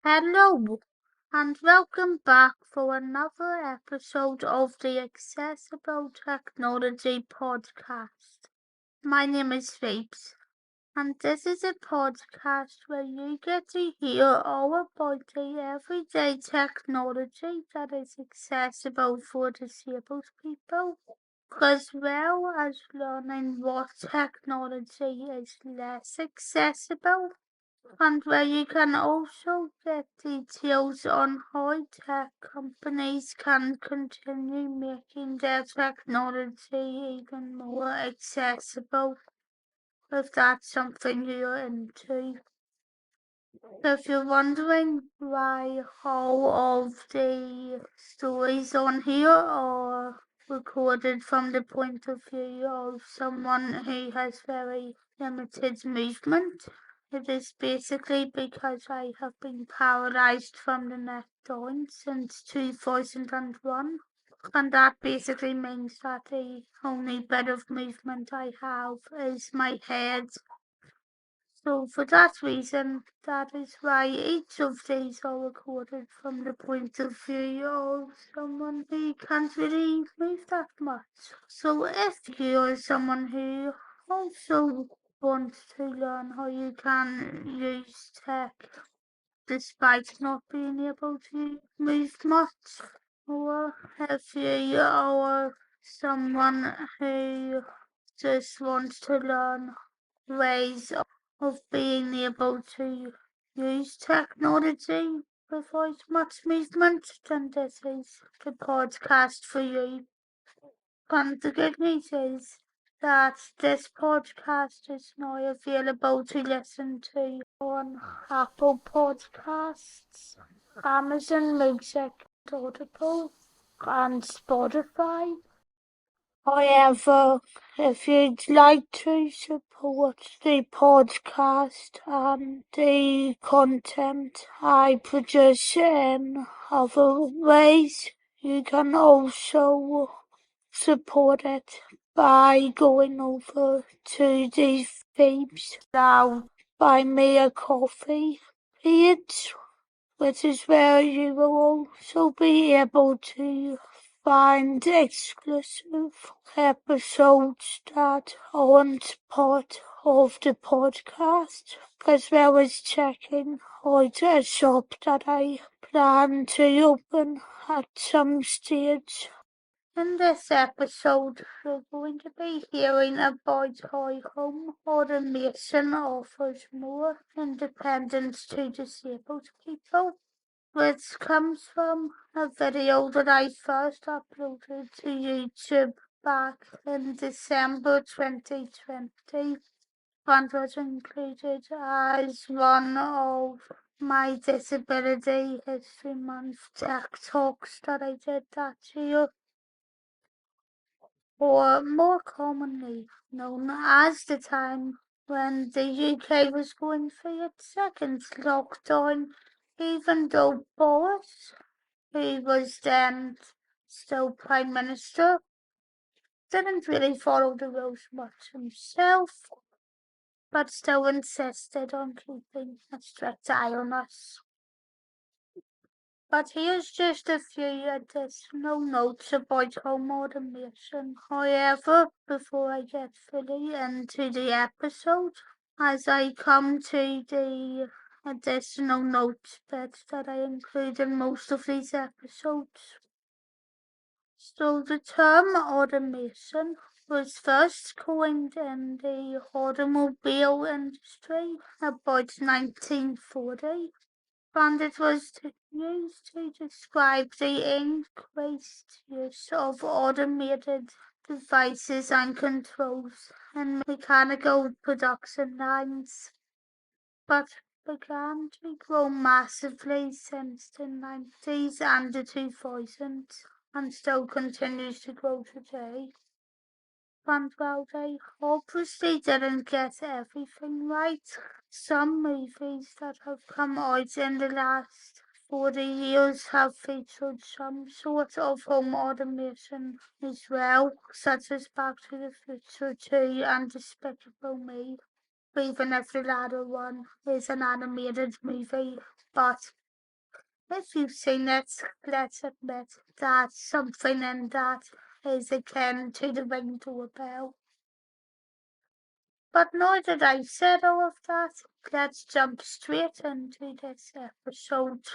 Hello, and welcome back for another episode of the Accessible Technology Podcast. My name is Vapes, and this is a podcast where you get to hear all about the everyday technology that is accessible for disabled people, as well as learning what technology is less accessible and where you can also get details on how tech companies can continue making their technology even more accessible if that's something you're into. If you're wondering why all of the stories on here are recorded from the point of view of someone who has very limited movement, it is basically because I have been paralysed from the neck down since 2001, and that basically means that the only bit of movement I have is my head. So for that reason, that is why each of these are recorded from the point of view of someone who can't really move that much. So if you're someone who also wants to learn how you can use tech despite not being able to move much, or if you are someone who just wants to learn ways of being able to use technology without much movement, then this is the podcast for you. And the good news is that this podcast is now available to listen to on Apple Podcasts, Amazon Music, Audible, and Spotify. However, if you'd like to support the podcast and the content I produce in other ways, you can also support it by going over to the Phoebes Now Buy Me a Coffee page, which is where you will also be able to find exclusive episodes that aren't part of the podcast, as well as checking out a shop that I plan to open at some stage. In this episode, we're going to be hearing about how home automation offers more independence to disabled people, which comes from a video that I first uploaded to YouTube back in December 2020 and was included as one of my Disability History Month tech talks that I did that year, or more commonly known as the time when the UK was going through its second lockdown, even though Boris, who was then still Prime Minister, didn't really follow the rules much himself, but still insisted on keeping a strict eye on us. But here's just a few additional notes about home automation. However, before I get fully into the episode, as I come to the additional notes bits that I include in most of these episodes. So the term automation was first coined in the automobile industry about 1940, and it was used to describe the increased use of automated devices and controls in mechanical production lines, but began to grow massively since the 90s and the 2000s, and still continues to grow today. And while they obviously didn't get everything right, some movies that have come out in the last 40 years have featured some sort of home automation as well, such as Back to the Future 2 and Despicable Me, even if the latter one is an animated movie. But If you've seen it, let's admit that something in that is akin to the ring doorbell. But now that I've said all of that, let's jump straight into this episode.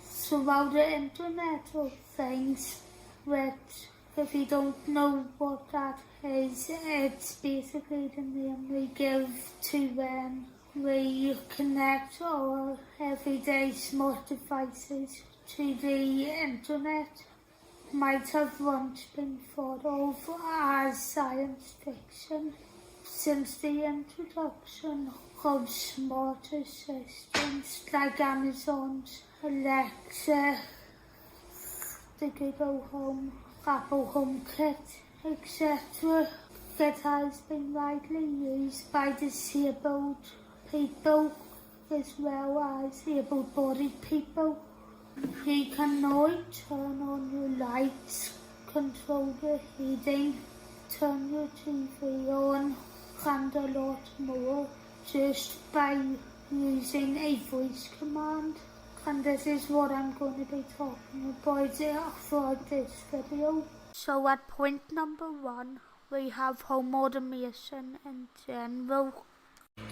So about the Internet of Things, which, if you don't know what that is, it's basically the name we give to when we connect our everyday smart devices to the Internet. Might have once been thought of as science fiction. Since the introduction of smart assistants like Amazon's Alexa, the Google Home, Apple HomeKit, etc., it has been widely used by disabled people as well as able-bodied people. You can now turn on your lights, control the heating, turn your TV on, and a lot more just by using a voice command. And this is what I'm going to be talking about for this video. So at point number 1, we have home automation in general.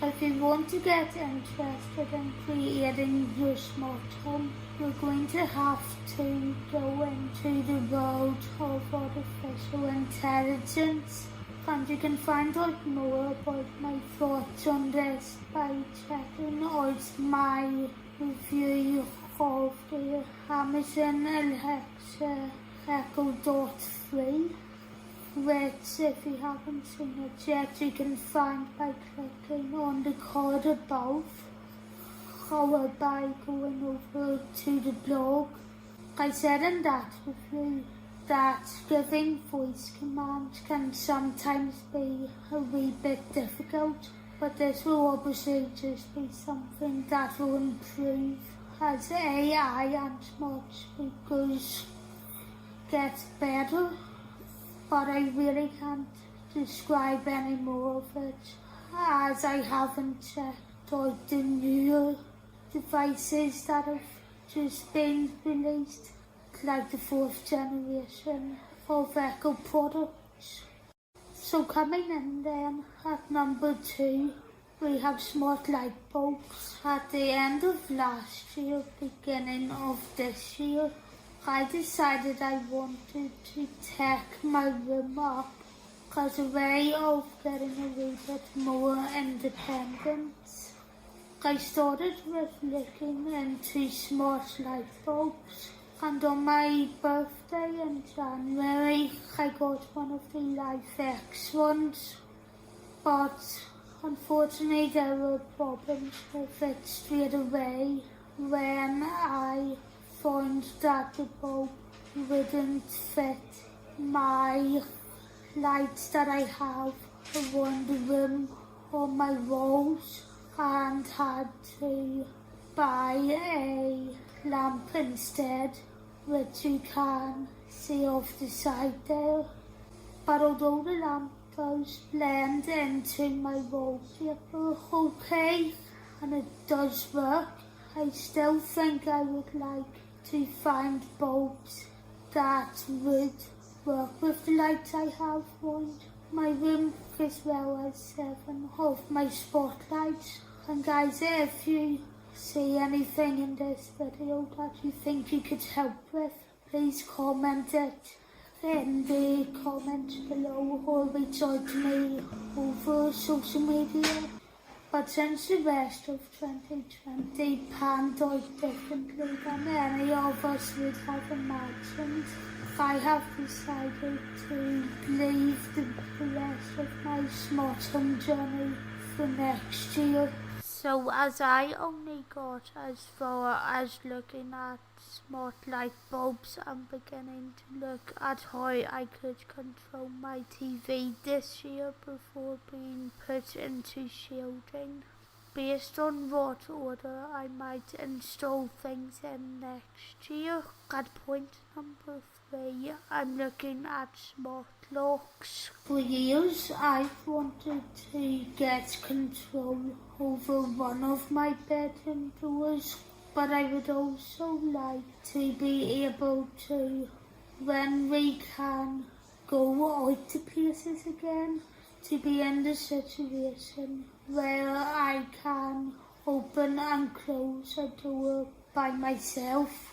If you want to get interested in creating your smart home, you're going to have to go into the world of artificial intelligence. And you can find out more about my thoughts on this by checking out my review of the Amazon Alexa Echo Dot 3, which, if you haven't seen it yet, you can find by clicking on the card above or by going over to the blog. I said in that review that giving voice commands can sometimes be a wee bit difficult, but this will obviously just be something that will improve as AI and smart speakers get better. But I really can't describe any more of it as I haven't checked out the newer devices that have just been released, like the 4th generation of Echo products. So coming in then at number 2, we have smart light bulbs. At the end of last year, beginning of this year, I decided I wanted to tech my room up as a way of getting a wee bit more independence. I started with looking into smart light bulbs, and on my birthday in January I got one of the Life X ones, but unfortunately there were problems with it straight away when I found that the bulb wouldn't fit my lights that I have around the room on my walls, and had to buy a lamp instead, which you can see off the side there. But although the lamp does blend into my wallpaper okay, and it does work, I still think I would like to find bulbs that would work with the lights I have around my room, as well as 7 of my spotlights. And guys, if you see anything in this video that you think you could help with, please comment it in the comments below or reach out to me over social media. But since the rest of 2020 panned out differently than any of us would have imagined, I have decided to leave the rest of my smart home journey for next year. So as I only got as far as looking at smart light bulbs, I'm beginning to look at how I could control my TV this year before being put into shielding. Based on what order I might install things in next year. At point number 3, I'm looking at smart locks. For years I've wanted to get control over one of my bedroom doors, but I would also like to be able to, when we can go out to places again, to be in the situation where I can open and close a door by myself.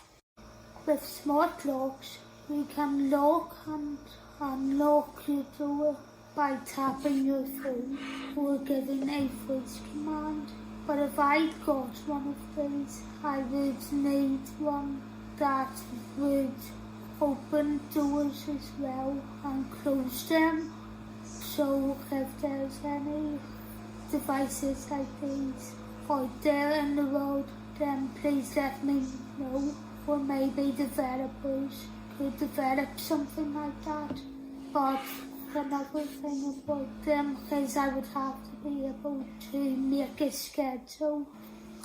With smart locks, we can lock and unlock your door by tapping your phone or giving a voice command. But if I'd got one of these, I would need one that would open doors as well and close them. So if there's any devices like these out there in the world, then please let me know. Or maybe developers could develop something like that. But another thing about them is I would have to be able to make a schedule,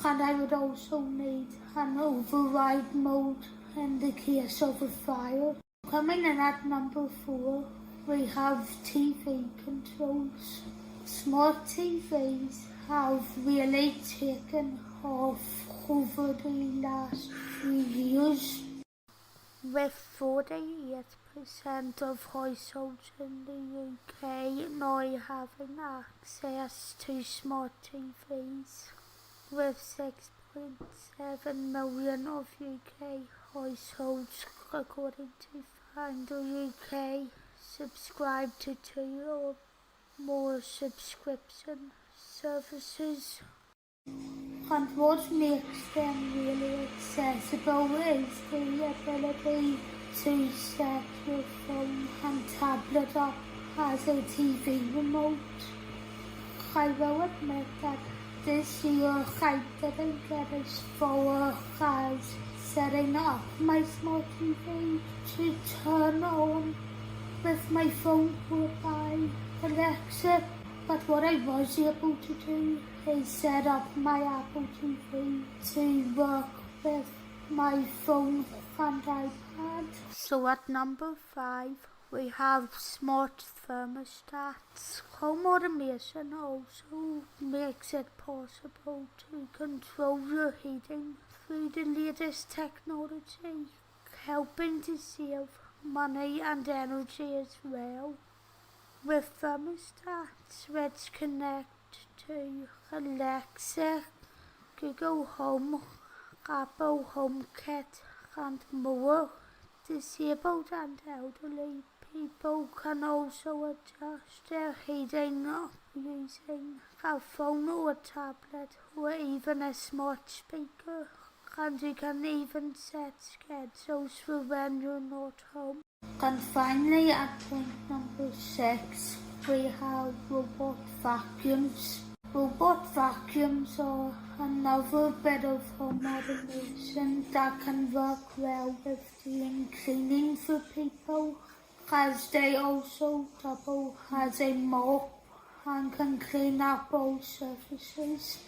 and I would also need an override mode in the case of a fire. Coming in at number 4, we have TV controls. Smart TVs have really taken off over the last few years, with 48% of households in the UK now having access to smart TVs, with 6.7 million of UK households, according to Finder UK, subscribe to 2 or more subscription services. And what makes them really accessible is the ability to set your phone and tablet up as a TV remote. I will admit that this year I didn't get as far as setting up my smart TV to turn on with my phone or by Alexa. But what I was able to do is set up my Apple TV to work with my phone and iPad. So at number 5, we have smart thermostats. Home automation also makes it possible to control your heating through the latest technology, helping to save money and energy as well. With thermostats which connect to Alexa, Google Home, Apple HomeKit and more, disabled and elderly people can also adjust their heating using a phone or tablet or even a smart speaker, and you can even set schedules for when you're not home. And finally, at point number 6, we have robot vacuums. Robot vacuums are another bit of home automation that can work well with doing cleaning for people, as they also double as a mop and can clean up all surfaces.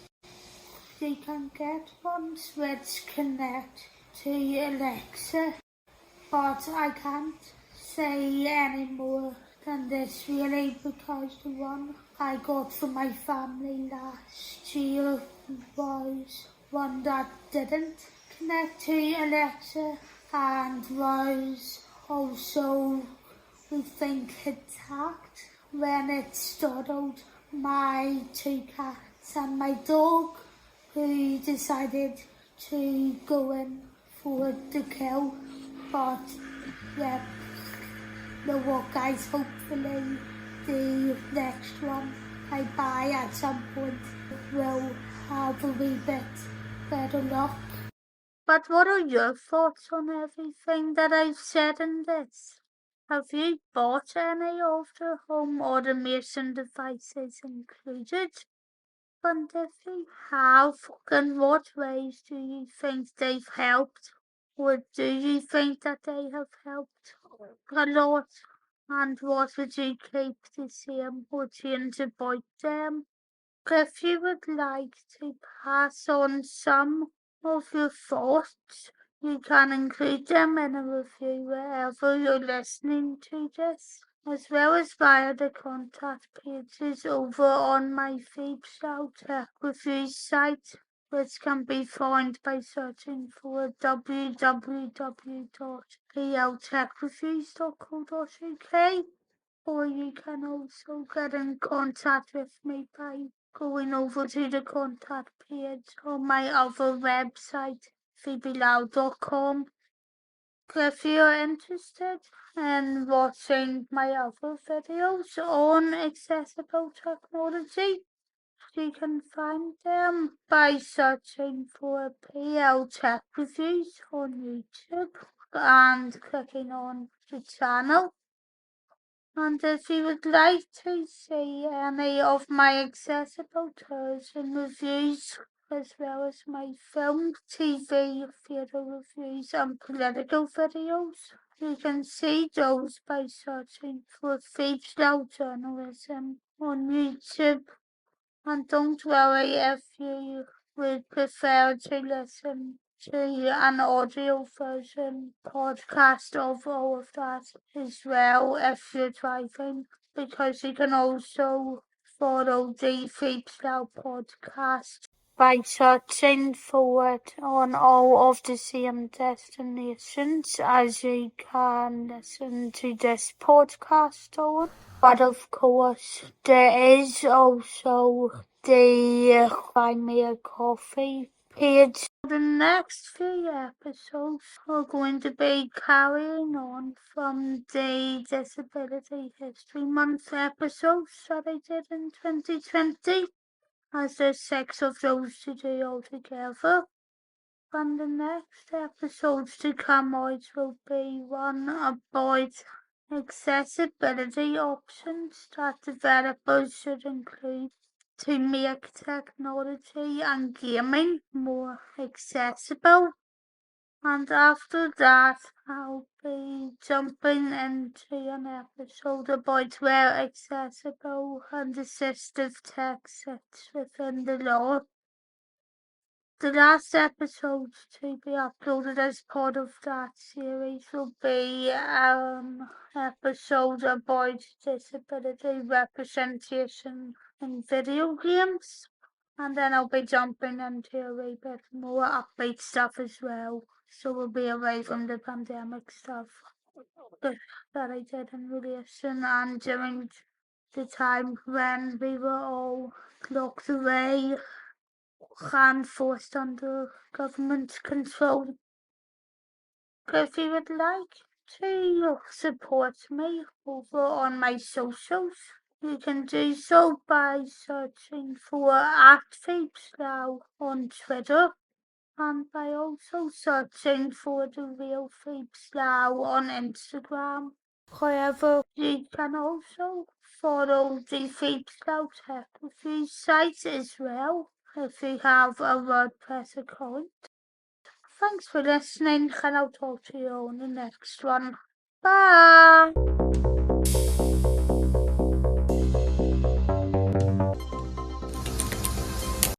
You can get ones which connect to Alexa, but I can't say any more than this really, because the one I got for my family last year was one that didn't connect to Alexa and was also, we think, attacked when it startled my 2 cats and my dog, who decided to go in for the kill. But yeah, the what guys, hopefully the next one I buy at some point will have a wee bit better luck. But what are your thoughts on everything that I've said in this? Have you bought any of the home automation devices included? And if you have, in what ways do you think they've helped? Or do you think that they have helped a lot? And what would you keep the same or change about them? If you would like to pass on some of your thoughts, you can include them in a review wherever you're listening to this, as well as via the contact pages over on my Phoebe Tech Reviews site. which can be found by searching for www.pltechreviews.co.uk, or you can also get in contact with me by going over to the contact page on my other website, phoebelau.com. If you're interested in watching my other videos on accessible technology, you can find them by searching for PL Tech Reviews on YouTube and clicking on the channel. And if you would like to see any of my accessible tours and reviews, as well as my film, TV, theatre reviews and political videos, you can see those by searching for Phoebe's Journalism on YouTube. And don't worry if you would prefer to listen to an audio version podcast of all of that as well if you're driving, because you can also follow the Freestyle podcast by searching for it on all of the same destinations as you can listen to this podcast on. But of course, there is also the Buy Me a Coffee page. The next few episodes are going to be carrying on from the Disability History Month episodes that I did in 2020, as there's 6 of those to do altogether. And the next episodes to come out will be one about accessibility options that developers should include to make technology and gaming more accessible. And after that, I'll be jumping into an episode about where accessible and assistive tech sits within the law. The last episode to be uploaded as part of that series will be an episode about disability representation in video games. And then I'll be jumping into a wee bit more upbeat stuff as well. So we'll be away from the pandemic stuff that I did in relation and during the time when we were all locked away and forced under government control. If you would like to support me over on my socials, you can do so by searching for @FeebsNow on Twitter, and by also searching for the real FeebsNow on Instagram. However, you can also follow the Freestyle Tech Reviews site as well if you have a WordPress account. Thanks for listening, and I'll talk to you on the next one. Bye!